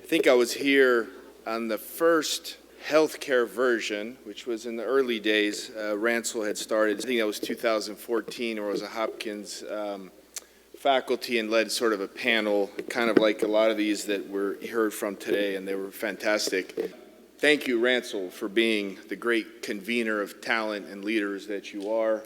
I think I was here on the first healthcare version, which was in the early days. Ransel had started, I think that was 2014, or was a Hopkins faculty and led sort of a panel, kind of like a lot of these that we heard from today, and they were fantastic. Thank you, Ransel, for being the great convener of talent and leaders that you are.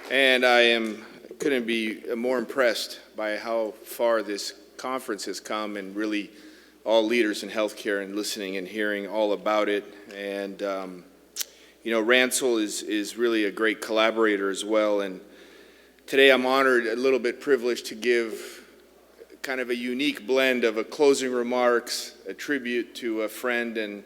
And I couldn't be more impressed by how far this conference has come, and really all leaders in healthcare, and listening and hearing all about it. And Ransel is really a great collaborator as well. And today I'm honored, a little bit privileged, to give kind of a unique blend of a closing remarks, a tribute to a friend,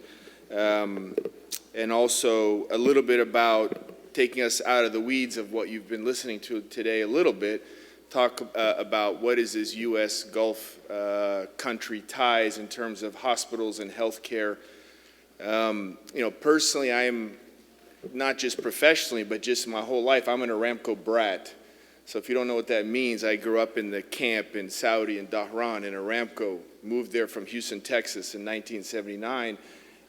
and also a little bit about taking us out of the weeds of what you've been listening to today a little bit, talk about what is this U.S. Gulf country ties in terms of hospitals and healthcare. Personally, I am not just professionally, but just my whole life, I'm an Aramco brat. So if you don't know what that means, I grew up in the camp in Saudi and Dhahran in Aramco, moved there from Houston, Texas in 1979,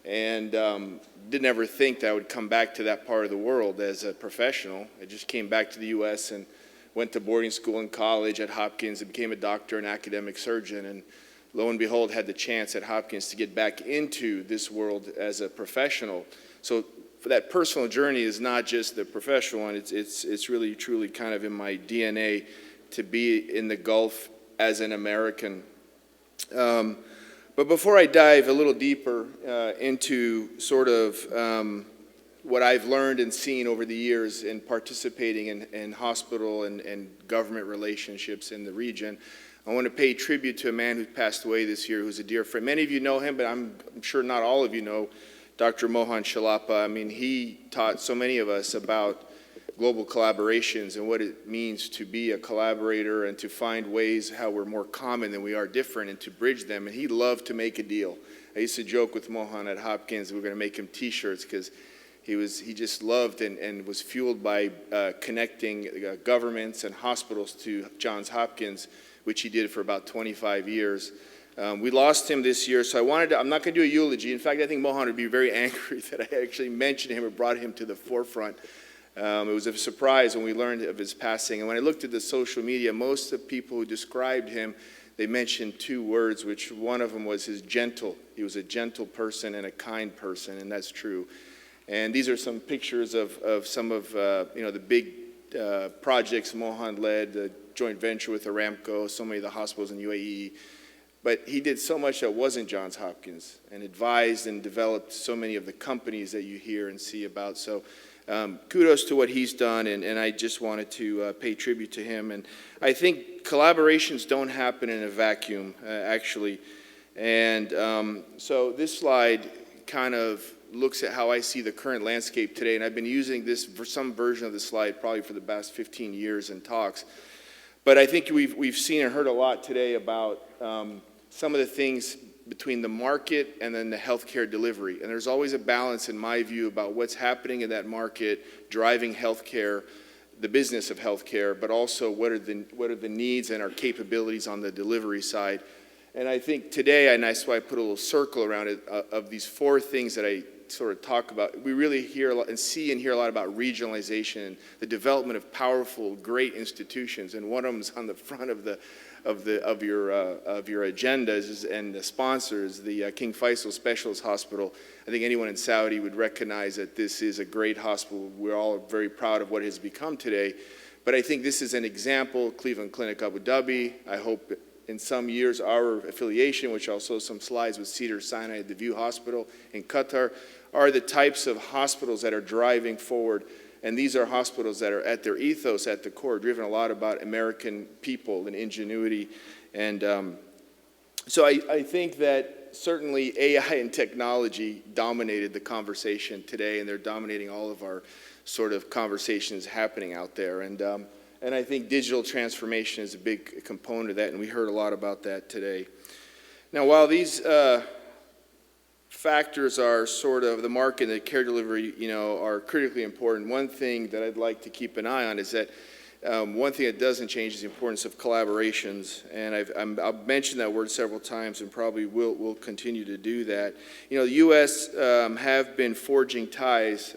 and didn't ever think that I would come back to that part of the world as a professional. I just came back to the U.S. and went to boarding school and college at Hopkins and became a doctor and academic surgeon, and lo and behold had the chance at Hopkins to get back into this world as a professional. So for that personal journey is not just the professional one, it's really truly kind of in my DNA to be in the Gulf as an American. But before I dive a little deeper into sort of what I've learned and seen over the years in participating in hospital and government relationships in the region, I want to pay tribute to a man who passed away this year, who's a dear friend. Many of you know him, but I'm sure not all of you know Dr. Mohan Shalapa. I mean, he taught so many of us about global collaborations and what it means to be a collaborator and to find ways how we're more common than we are different, and to bridge them. And he loved to make a deal. I used to joke with Mohan at Hopkins that we were going to make him T-shirts, because he just loved and was fueled by connecting governments and hospitals to Johns Hopkins, which he did for about 25 years. We lost him this year, so I'm not going to do a eulogy. In fact, I think Mohan would be very angry that I actually mentioned him or brought him to the forefront. It was a surprise when we learned of his passing. And when I looked at the social media, most of the people who described him, they mentioned two words, which one of them was his gentle. He was a gentle person and a kind person, and that's true. And these are some pictures of some of the big projects Mohan led, the joint venture with Aramco, so many of the hospitals in UAE. But he did so much that wasn't Johns Hopkins, and advised and developed so many of the companies that you hear and see about. So kudos to what he's done, and I just wanted to pay tribute to him. And I think collaborations don't happen in a vacuum, actually. And so this slide kind of looks at how I see the current landscape today, and I've been using this for some version of the slide probably for the past 15 years in talks. But I think we've seen and heard a lot today about some of the things between the market and then the healthcare delivery. And there's always a balance, in my view, about what's happening in that market, driving healthcare, the business of healthcare, but also what are the needs and our capabilities on the delivery side. And I think today, and that's why I put a little circle around it, of these four things that I sort of talk about, we really hear a lot and see and hear a lot about regionalization and the development of powerful, great institutions. And one of them is on the front of your agendas and the sponsors, the King Faisal Specialist Hospital. I think anyone in Saudi would recognize that this is a great hospital. We're all very proud of what it has become today. But I think this is an example. Cleveland Clinic Abu Dhabi, I hope in some years our affiliation, which also some slides with Cedars-Sinai at the View Hospital in Qatar, are the types of hospitals that are driving forward. And these are hospitals that are at their ethos, at the core, driven a lot about American people and ingenuity. And so I think that certainly AI and technology dominated the conversation today, and they're dominating all of our sort of conversations happening out there. And I think digital transformation is a big component of that, and we heard a lot about that today. Now, while these factors are sort of the market and the care delivery, are critically important, one thing that I'd like to keep an eye on is that One thing that doesn't change is the importance of collaborations, and I've mentioned that word several times and probably will continue to do that. You know, the U.S. Have been forging ties,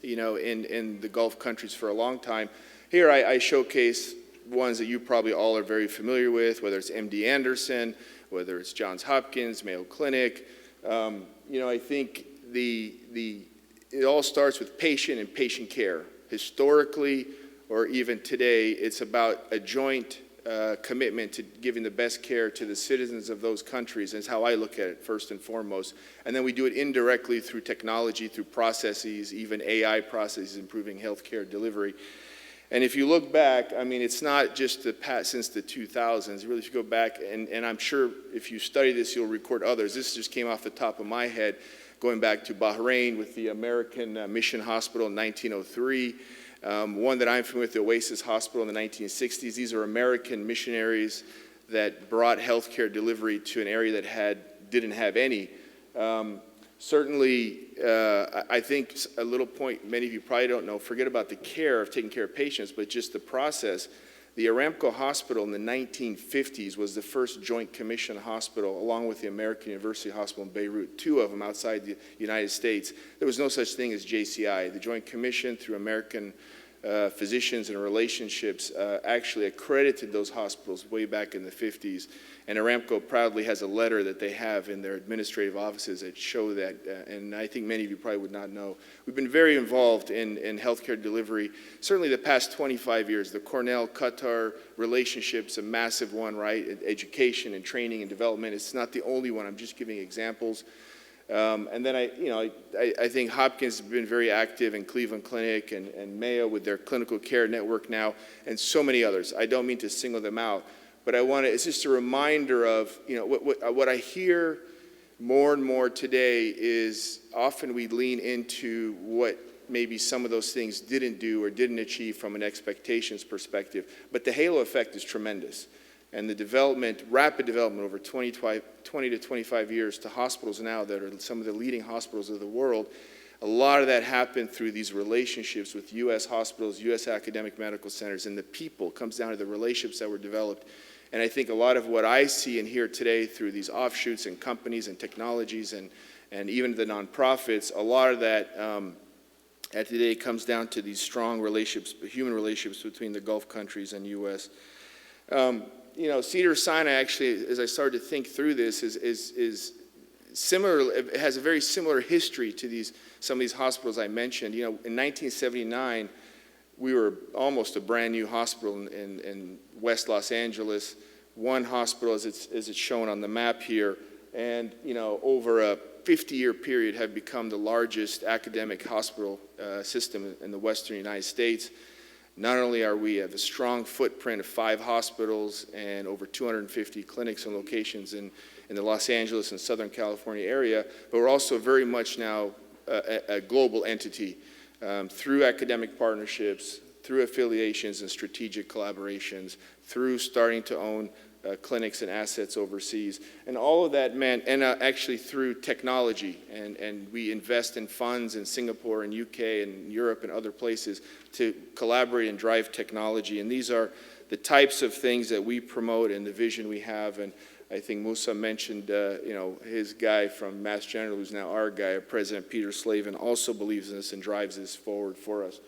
in the Gulf countries for a long time. Here I showcase ones that you probably all are very familiar with, whether it's MD Anderson, whether it's Johns Hopkins, Mayo Clinic. I think it all starts with patient and patient care. Historically, or even today, it's about a joint commitment to giving the best care to the citizens of those countries. And it's how I look at it, first and foremost. And then we do it indirectly through technology, through processes, even AI processes, improving healthcare delivery. And if you look back, I mean, it's not just since the 2000s. Really, if you go back, and I'm sure if you study this, you'll record others. This just came off the top of my head, going back to Bahrain with the American Mission Hospital in 1903. One that I'm familiar with, the Oasis Hospital in the 1960s. These are American missionaries that brought healthcare delivery to an area that didn't have any. Certainly, I think a little point many of you probably don't know, forget about the care of taking care of patients, but just the process. The Aramco Hospital in the 1950s was the first joint commission hospital, along with the American University Hospital in Beirut, two of them outside the United States. There was no such thing as JCI. The Joint Commission, through American physicians and relationships, actually accredited those hospitals way back in the 50s. And Aramco proudly has a letter that they have in their administrative offices that show that, and I think many of you probably would not know. We've been very involved in healthcare delivery, certainly the past 25 years. The Cornell-Qatar relationship's a massive one, right? Education and training and development. It's not the only one. I'm just giving examples. And then I think Hopkins has been very active in Cleveland Clinic and Mayo with their clinical care network now, and so many others. I don't mean to single them out, but it's just a reminder of, what I hear more and more today is often we lean into what maybe some of those things didn't do or didn't achieve from an expectations perspective, but the halo effect is tremendous. And the rapid development over 20 to 25 years to hospitals now that are some of the leading hospitals of the world, a lot of that happened through these relationships with U.S. hospitals, U.S. academic medical centers, and the people comes down to the relationships that were developed. And I think a lot of what I see and hear today through these offshoots and companies and technologies and even the nonprofits, a lot of that at today comes down to these strong relationships, human relationships between the Gulf countries and U.S. Cedars-Sinai actually, as I started to think through this, is similar. It has a very similar history to some of these hospitals I mentioned. In 1979, we were almost a brand new hospital in West Los Angeles. One hospital, as it's shown on the map here, and over a 50-year period have become the largest academic hospital system in the Western United States. Not only are we have a strong footprint of 5 hospitals and over 250 clinics and locations in the Los Angeles and Southern California area, but we're also very much now a global entity through academic partnerships, through affiliations and strategic collaborations, through starting to own clinics and assets overseas. And all of that meant, and actually through technology, and we invest in funds in Singapore and UK and Europe and other places to collaborate and drive technology. And these are the types of things that we promote and the vision we have. And I think Musa mentioned, his guy from Mass General, who's now our guy, President Peter Slavin, also believes in this and drives this forward for us.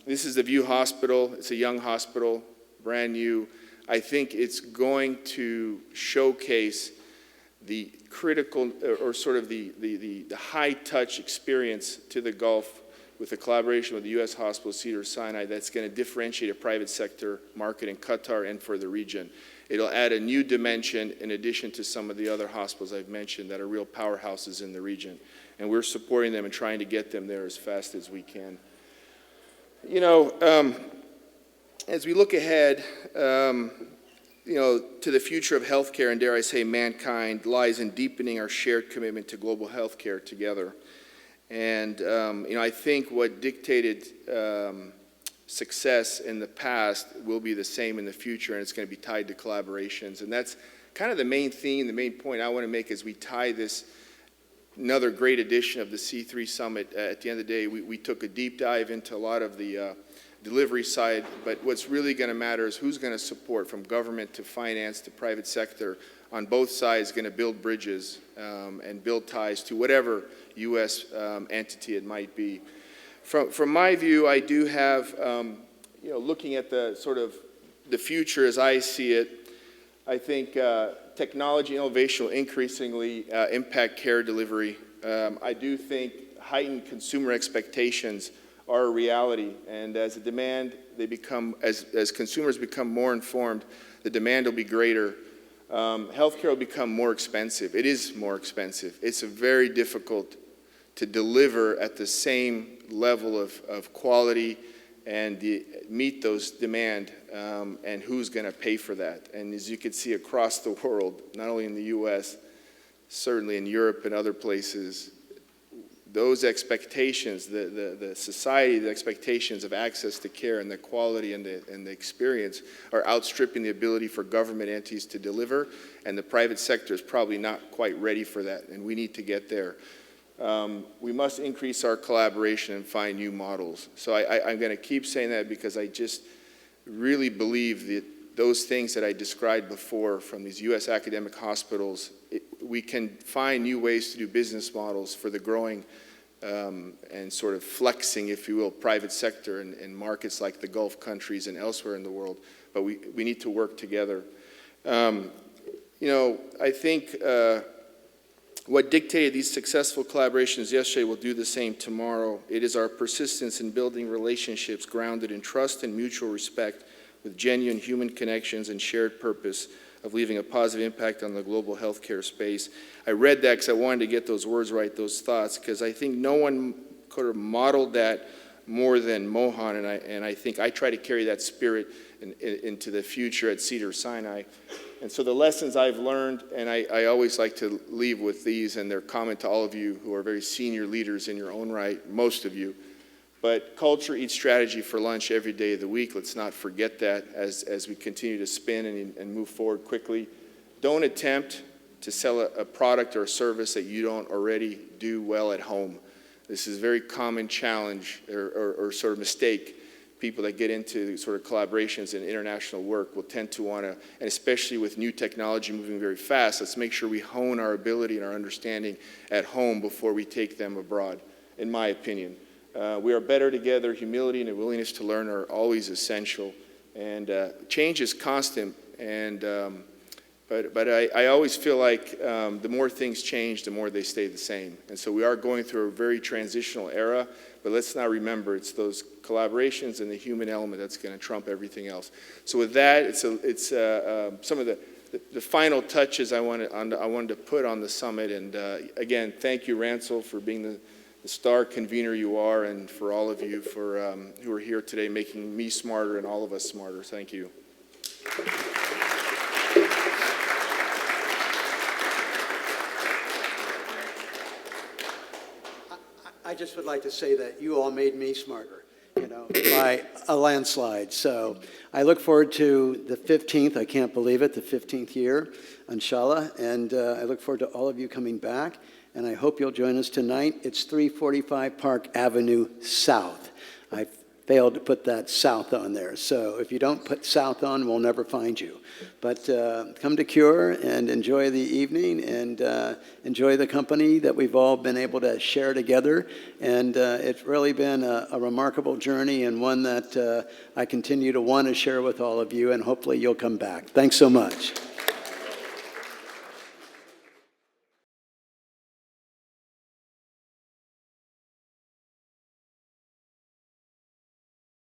This is the View Hospital. It's a young hospital, brand new. I think it's going to showcase the critical, or sort of the high-touch experience to the Gulf with the collaboration with the U.S. hospital, Cedars-Sinai, that's going to differentiate a private sector market in Qatar and for the region. It'll add a new dimension in addition to some of the other hospitals I've mentioned that are real powerhouses in the region. And we're supporting them and trying to get them there as fast as we can. As we look ahead, to the future of healthcare, and dare I say mankind, lies in deepening our shared commitment to global healthcare together. And, I think what dictated success in the past will be the same in the future, and it's going to be tied to collaborations. And that's kind of the main theme, the main point I want to make as we tie this, another great edition of the C3 Summit. At the end of the day, we took a deep dive into a lot of the delivery side, but what's really going to matter is who's going to support, from government to finance to private sector, on both sides, going to build bridges and build ties to whatever U.S. Entity it might be. From my view, I do have, looking at the sort of the future as I see it, I think technology innovation will increasingly impact care delivery. I do think heightened consumer expectations are a reality, and as the demand, as consumers become more informed, the demand will be greater. Healthcare will become more expensive. It is more expensive. It's very difficult to deliver at the same level of quality and meet those demand, and who's going to pay for that. And as you can see across the world, not only in the U.S., certainly in Europe and other places, those expectations, the society, the expectations of access to care and the quality and the experience are outstripping the ability for government entities to deliver, and the private sector is probably not quite ready for that, and we need to get there. We must increase our collaboration and find new models. So I'm going to keep saying that because I just really believe that those things that I described before from these U.S. academic hospitals, we can find new ways to do business models for the growing and sort of flexing, if you will, private sector in markets like the Gulf countries and elsewhere in the world. But we need to work together. I think what dictated these successful collaborations yesterday will do the same tomorrow. It is our persistence in building relationships grounded in trust and mutual respect, with genuine human connections and shared purpose of leaving a positive impact on the global healthcare space. I read that because I wanted to get those words right, those thoughts, because I think no one could have modeled that more than Mohan, and I think I try to carry that spirit into the future at Cedars-Sinai. And so the lessons I've learned, and I always like to leave with these, and they're common to all of you who are very senior leaders in your own right, most of you. But culture eats strategy for lunch every day of the week. Let's not forget that as we continue to spin and move forward quickly. Don't attempt to sell a product or a service that you don't already do well at home. This is a very common challenge or sort of mistake. People that get into sort of collaborations and international work will tend to want to, and especially with new technology moving very fast, let's make sure we hone our ability and our understanding at home before we take them abroad, in my opinion. We are better together. Humility and a willingness to learn are always essential. And change is constant. And but I always feel like the more things change, the more they stay the same. And so we are going through a very transitional era. But let's not remember, it's those collaborations and the human element that's going to trump everything else. So with that, it's some of the final touches I wanted to put on the summit. And again, thank you, Ransel, for being the star convener you are, and for all of you who are here today, making me smarter and all of us smarter. Thank you. I just would like to say that you all made me smarter, by a landslide. So I look forward to the 15th. I can't believe it, the 15th year, inshallah. And I look forward to all of you coming back. And I hope you'll join us tonight. It's 345 Park Avenue South. I failed to put that South on there. So if you don't put South on, we'll never find you. But come to Cure and enjoy the evening and enjoy the company that we've all been able to share together. And it's really been a remarkable journey, and one that I continue to want to share with all of you, and hopefully you'll come back. Thanks so much.